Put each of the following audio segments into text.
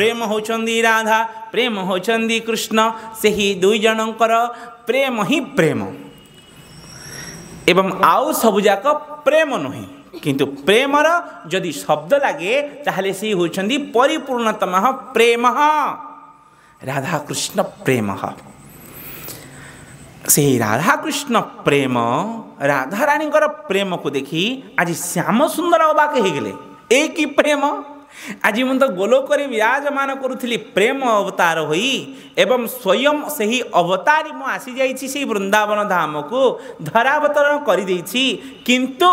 प्रेम होचंदी राधा प्रेम होचंदी कृष्ण से ही दुई जनकर प्रेम ही प्रेम एवं आउ सब जाक प्रेम नुहे किंतु प्रेमर जदि शब्द लगे ताहले से होचंदी परिपूर्णतम प्रेम राधा कृष्ण प्रेम से राधा कृष्ण प्रेम राधा रानी प्रेम को देखी आज श्याम सुंदर अबाक हो गले एक ही प्रेम आज मुझे गोलोक विराजमान करुली प्रेम अवतार होई एवं स्वयं से ही अवतारी मु आसी जाइछि से वृंदावन धाम को धरावतरण कर देछि किंतु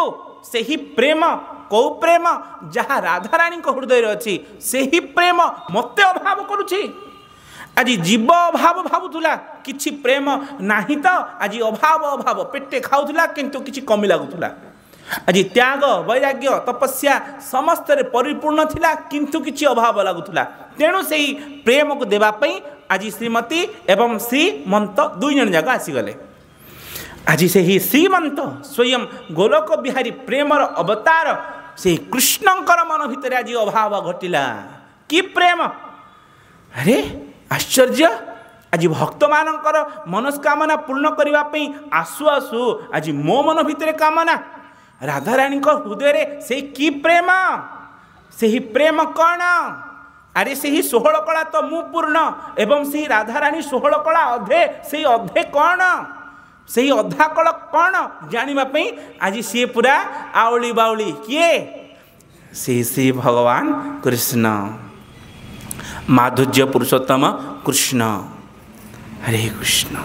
से ही प्रेम कौ प्रेम जहाँ राधा रानी हृदय अच्छी से ही प्रेम मते अभाव करुछि आज जीव अभाव भावुला किछि प्रेम नाही तो आज अभाव अभाव पेटे खाऊला किंतु किछि कमी लगुला आज त्याग वैराग्य तपस्या समस्त परिपूर्ण थिला किंतु किछि अभाव लगुला तेणु से ही प्रेम को देवाई आज श्रीमती एवं श्रीमंत दुई जन जाक आसीगले आज से ही श्रीमंत स्वयं गोलोक बिहारी प्रेमर अवतार से कृष्णंकर मन भितर आज अभाव घटिला कि प्रेम अरे आश्चर्य आज भक्त मानकर मनस्कामना पूर्ण करने आसु आसु आज मो मन भितर कामना राधा रानी हृदय से कि प्रेम से ही प्रेम कौन अरे से ही 16 कला तो मु पूर्ण एवं से राधा रानी 16 कला अधे से अधे कौन से ही अधा कल कौन जानापी आज सी पूरा आवली बाउली किए से श्री भगवान कृष्ण माधुर्य पुरुषोत्तम कृष्ण हरे कृष्ण।